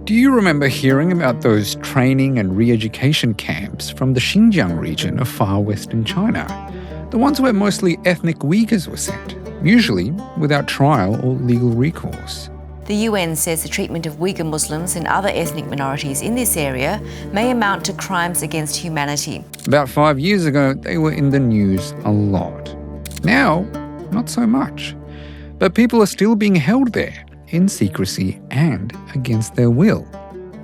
Do you remember hearing about those training and re-education camps from the Xinjiang region of far western China? The ones where mostly ethnic Uyghurs were sent, usually without trial or legal recourse. The UN says the treatment of Uyghur Muslims and other ethnic minorities in this area may amount to crimes against humanity. About 5 years ago, they were in the news a lot. Now, not so much. But people are still being held there, in secrecy and against their will.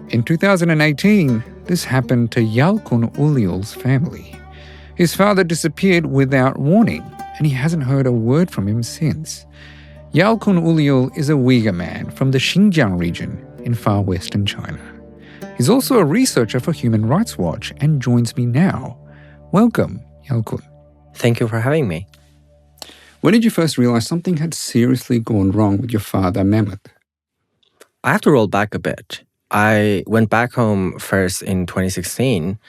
In 2018, this happened to Yalkun Uluyol's family. His father disappeared without warning, and he hasn't heard a word from him since. Yalkun Uluyol is a Uyghur man from the Xinjiang region in far western China. He's also a researcher for Human Rights Watch and joins me now. Welcome, Yalkun. Thank you for having me. When did you first realize something had seriously gone wrong with your father, Emrys? I have to roll back a bit. I went back home first in 2016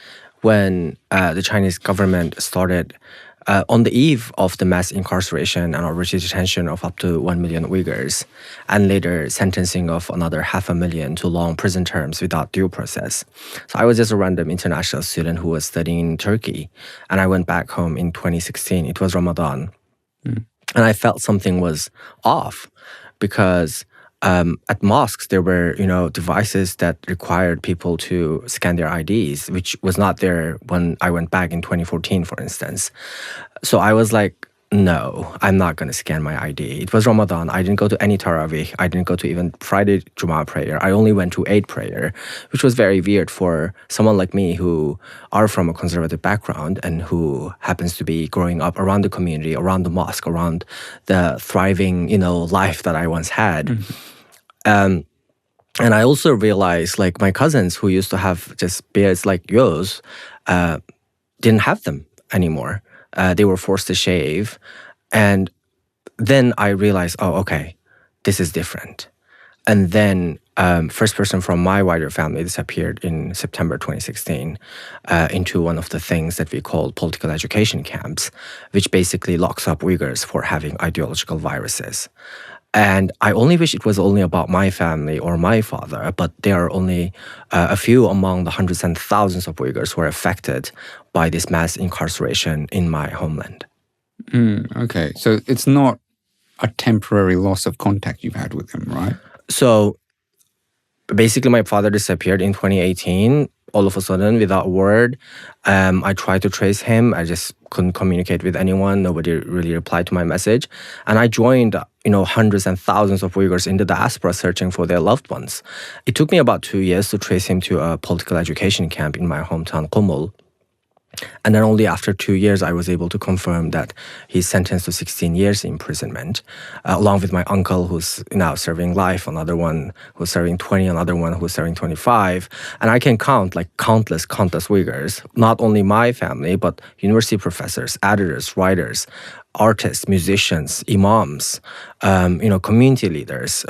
when the Chinese government started on the eve of the mass incarceration and arbitrary detention of up to 1 million Uyghurs, and later sentencing of another 500,000 to long prison terms without due process. So I was just a random international student who was studying in Turkey, and I went back home in 2016. It was Ramadan. And I felt something was off because at mosques there were, devices that required people to scan their IDs, which was not there when I went back in 2014, for instance. So I was like, no, I'm not going to scan my ID. It was Ramadan. I didn't go to any Tarawih. I didn't go to even Friday Jummah prayer. I only went to Eid prayer, which was very weird for someone like me who are from a conservative background and who happens to be growing up around the community, around the mosque, around the thriving, life that I once had. Mm-hmm. And I also realized, like, my cousins who used to have just beards like yours didn't have them anymore. They were forced to shave. And then I realized, oh, okay, this is different. And then first person from my wider family disappeared in September 2016 into one of the things that we call political education camps, which basically locks up Uyghurs for having ideological viruses. And I only wish it was only about my family or my father, but there are only a few among the hundreds and thousands of Uyghurs who are affected by this mass incarceration in my homeland. Okay, so it's not a temporary loss of contact you've had with him, right? So basically my father disappeared in 2018, all of a sudden, without a word. I tried to trace him. I just couldn't communicate with anyone. Nobody really replied to my message. And I joined, hundreds and thousands of Uyghurs in the diaspora searching for their loved ones. It took me about 2 years to trace him to a political education camp in my hometown, Kumul. And then only after 2 years, I was able to confirm that he's sentenced to 16 years imprisonment, along with my uncle who's now serving life, another one who's serving 20, another one who's serving 25. And I can count like countless Uyghurs, not only my family, but university professors, editors, writers, artists, musicians, imams, community leaders,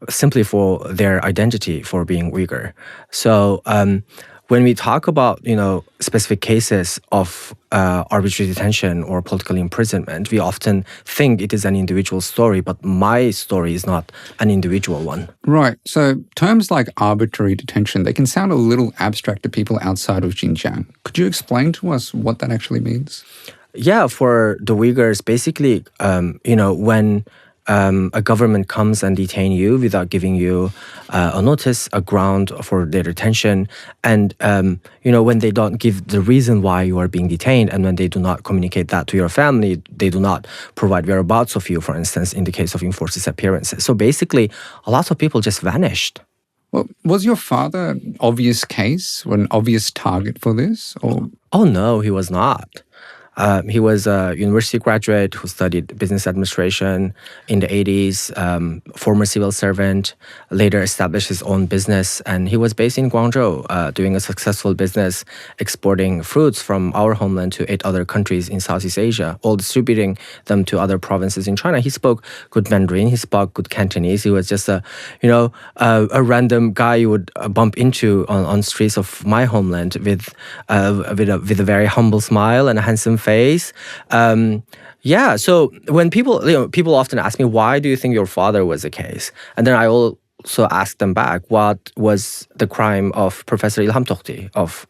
simply for their identity for being Uyghur. So when we talk about, specific cases of arbitrary detention or political imprisonment, we often think it is an individual story, but my story is not an individual one. Right. So terms like arbitrary detention, they can sound a little abstract to people outside of Xinjiang. Could you explain to us what that actually means? Yeah, for the Uyghurs, basically, when a government comes and detain you without giving you a notice, a ground for their detention, and when they don't give the reason why you are being detained, and when they do not communicate that to your family, they do not provide whereabouts of you, for instance, in the case of enforced disappearances. So basically, a lot of people just vanished. Well, was your father an obvious case or an obvious target for this? Or? Oh, no, he was not. He was a university graduate who studied business administration in the 80s, former civil servant, later established his own business. And he was based in Guangzhou, doing a successful business, exporting fruits from our homeland to 8 other countries in Southeast Asia, all distributing them to other provinces in China. He spoke good Mandarin, he spoke good Cantonese. He was just a random guy you would bump into on streets of my homeland with a very humble smile and a handsome face. So when people often ask me, why do you think your father was the case? And then I also asked them back, what was the crime of Professor İlham Tohti of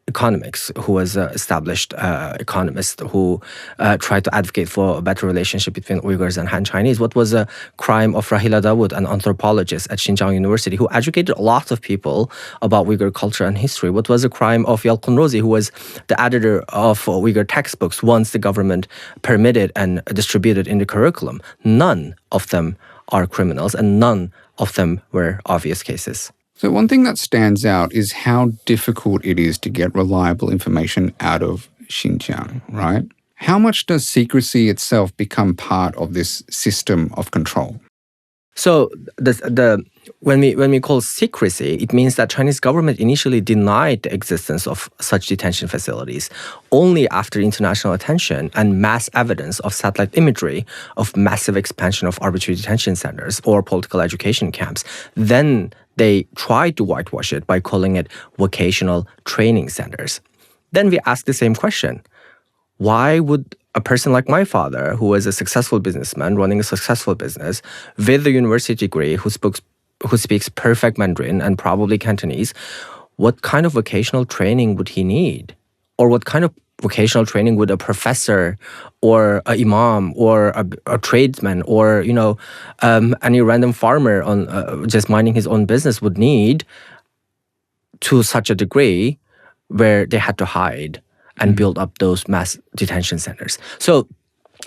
economics, who was an established economist who tried to advocate for a better relationship between Uyghurs and Han Chinese? What was the crime of Rahila Dawood, an anthropologist at Xinjiang University who educated a lot of people about Uyghur culture and history? What was the crime of Yalkun Uluyol, who was the editor of Uyghur textbooks once the government permitted and distributed in the curriculum? None of them are criminals, and none of them were obvious cases. So one thing that stands out is how difficult it is to get reliable information out of Xinjiang, right? How much does secrecy itself become part of this system of control? So when we call secrecy, it means that Chinese government initially denied the existence of such detention facilities. Only after international attention and mass evidence of satellite imagery of massive expansion of arbitrary detention centers or political education camps, then they tried to whitewash it by calling it vocational training centers. Then we ask the same question. Why would a person like my father, who was a successful businessman running a successful business with a university degree, who speaks perfect Mandarin and probably Cantonese, what kind of vocational training would he need? Or what kind of vocational training would a professor or an imam or a tradesman or any random farmer on just minding his own business would need to such a degree where they had to hide and build up those mass detention centers? So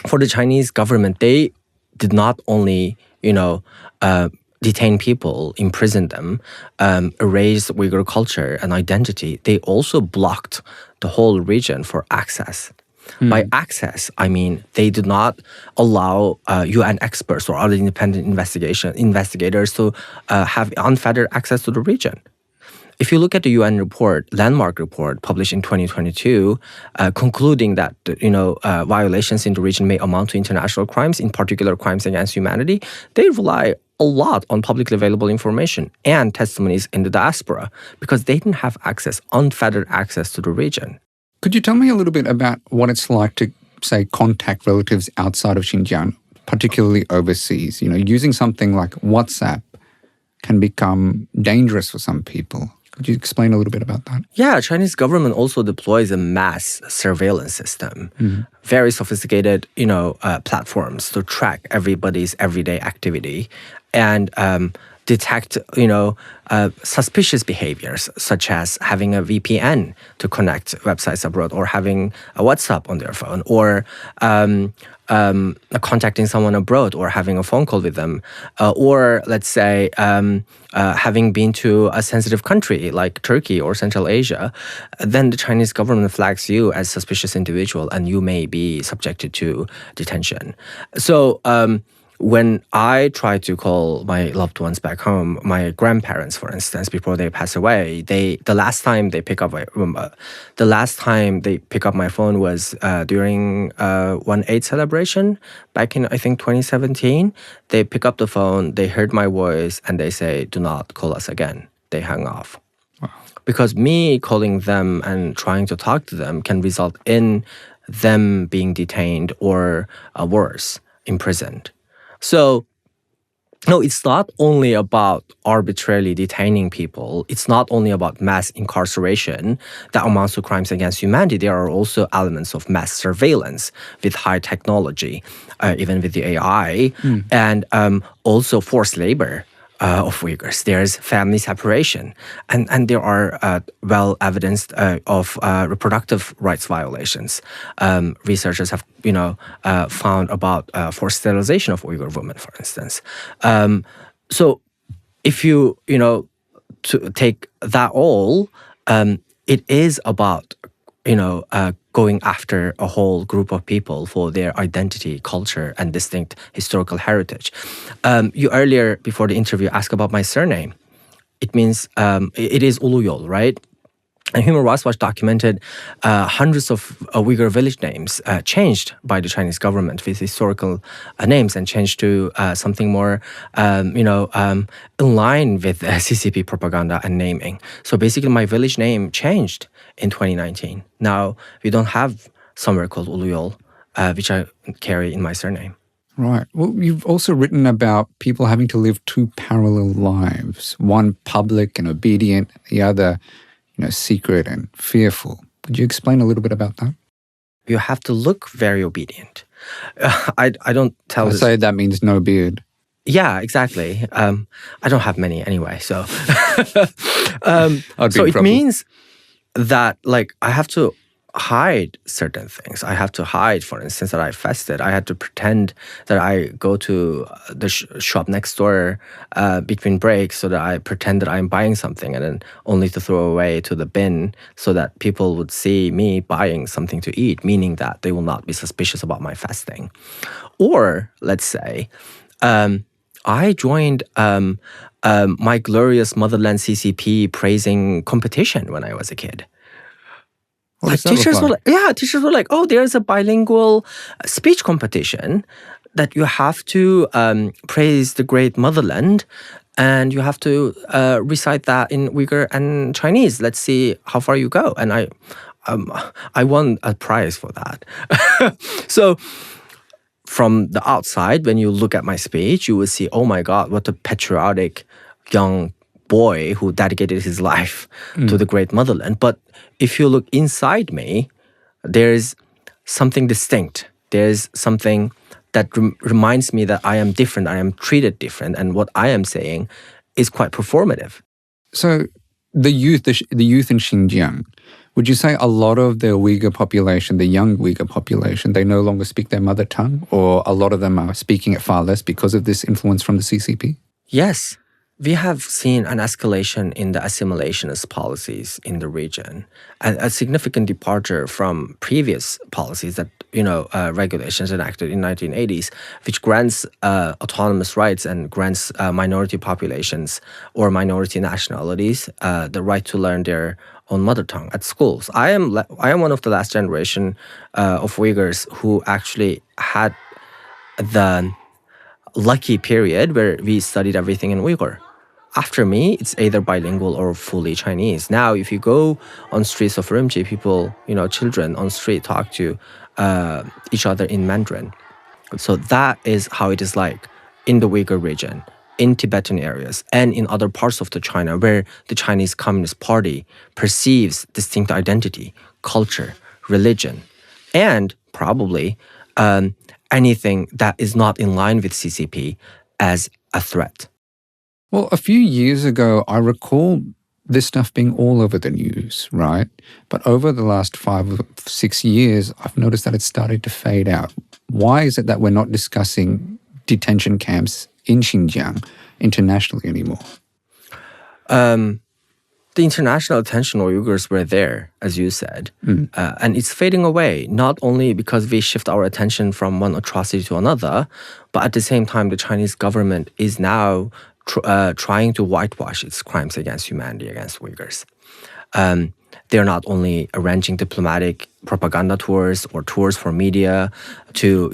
for the Chinese government, they did not only detain people, imprison them, erase Uyghur culture and identity, they also blocked the whole region for access. By access, I mean they did not allow UN experts or other independent investigators to have unfettered access to the region. If you look at the UN report, landmark report published in 2022, concluding that violations in the region may amount to international crimes, in particular crimes against humanity, they rely a lot on publicly available information and testimonies in the diaspora because they didn't have unfettered access to the region. Could you tell me a little bit about what it's like to, say, contact relatives outside of Xinjiang, particularly overseas? Using something like WhatsApp can become dangerous for some people. Could you explain a little bit about that? Yeah, Chinese government also deploys a mass surveillance system, very sophisticated, platforms to track everybody's everyday activity and detect, suspicious behaviors, such as having a VPN to connect websites abroad, or having a WhatsApp on their phone, or contacting someone abroad, or having a phone call with them, or let's say having been to a sensitive country like Turkey or Central Asia, then the Chinese government flags you as suspicious individual and you may be subjected to detention. So when I try to call my loved ones back home, my grandparents, for instance, before they pass away, the last time they pick up my phone was during 1/8 celebration back in, I think, 2017. They pick up the phone, they heard my voice, and they say, "Do not call us again." They hung off. Wow. Because me calling them and trying to talk to them can result in them being detained or worse, imprisoned. So, no, it's not only about arbitrarily detaining people. It's not only about mass incarceration that amounts to crimes against humanity. There are also elements of mass surveillance with high technology, even with the AI, and also forced labor of Uyghurs. There's family separation, and there are well evidenced of reproductive rights violations. Researchers have found about forced sterilization of Uyghur women, for instance. So if you to take that all, it is about going after a whole group of people for their identity, culture, and distinct historical heritage. You earlier, before the interview, asked about my surname. It means, it is Uluyol, right? And Human Rights Watch documented hundreds of Uyghur village names changed by the Chinese government with historical names and changed to something more, in line with CCP propaganda and naming. So basically, my village name changed in 2019. Now we don't have somewhere called Uluyol, which I carry in my surname. Right. Well, you've also written about people having to live two parallel lives, one public and obedient, the other, secret and fearful. Could you explain a little bit about that? You have to look very obedient. I don't tell I this. say that means no beard. Yeah, exactly. I don't have many anyway, so. I'd be So in it trouble. means that, I have to hide certain things. I have to hide, for instance, that I fasted. I had to pretend that I go to the shop next door between breaks, so that I pretend that I'm buying something, and then only to throw away to the bin so that people would see me buying something to eat, meaning that they will not be suspicious about my fasting. Or, let's say, I joined my glorious motherland CCP praising competition when I was a kid. What does that look Teachers like? teachers were like, oh, there's a bilingual speech competition that you have to praise the great motherland, and you have to recite that in Uyghur and Chinese. Let's see how far you go. And I won a prize for that. So from the outside, when you look at my speech, you will see, oh my God, what a patriotic young boy who dedicated his life to the great motherland. But if you look inside me, there's something distinct. There's something that reminds me that I am different, I am treated different, and what I am saying is quite performative. So the youth in Xinjiang, would you say a lot of the Uyghur population, the young Uyghur population, they no longer speak their mother tongue, or a lot of them are speaking it far less because of this influence from the CCP? Yes, we have seen an escalation in the assimilationist policies in the region, a significant departure from previous policies that, regulations enacted in 1980s, which grants autonomous rights and grants minority populations or minority nationalities the right to learn their own mother tongue at schools. I am one of the last generation of Uyghurs who actually had the lucky period where we studied everything in Uyghur. After me, it's either bilingual or fully Chinese. Now, if you go on streets of Urumqi, people, children on street talk to each other in Mandarin. So that is how it is like in the Uyghur region, in Tibetan areas, and in other parts of the China where the Chinese Communist Party perceives distinct identity, culture, religion, and probably anything that is not in line with CCP as a threat. Well, a few years ago, I recall this stuff being all over the news, right? But over the last 5 or 6 years, I've noticed that it's started to fade out. Why is it that we're not discussing detention camps in Xinjiang internationally anymore? The international attention on Uyghurs were there, as you said, and it's fading away, not only because we shift our attention from one atrocity to another, but at the same time, the Chinese government is now trying to whitewash its crimes against humanity, against Uyghurs. They're not only arranging diplomatic propaganda tours or tours for media to,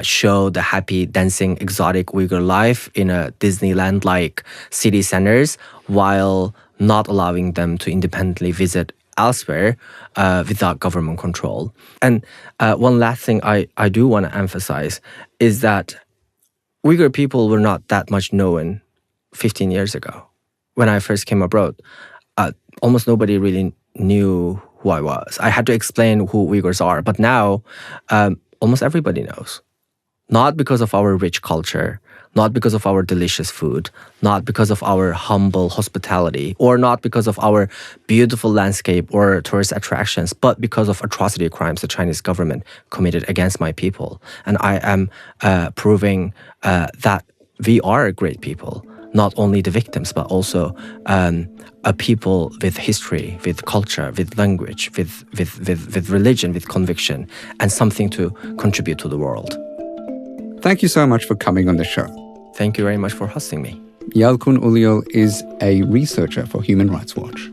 show the happy, dancing, exotic Uyghur life in a Disneyland-like city centers, while not allowing them to independently visit elsewhere without government control. And one last thing I do want to emphasize is that Uyghur people were not that much known 15 years ago. When I first came abroad, almost nobody really knew who I was. I had to explain who Uyghurs are, but now almost everybody knows. Not because of our rich culture, not because of our delicious food, not because of our humble hospitality, or not because of our beautiful landscape or tourist attractions, but because of atrocity crimes the Chinese government committed against my people. And I am proving that we are great people, not only the victims, but also a people with history, with culture, with language, with religion, with conviction, and something to contribute to the world. Thank you so much for coming on the show. Thank you very much for hosting me. Yalkun Uluyol is a researcher for Human Rights Watch.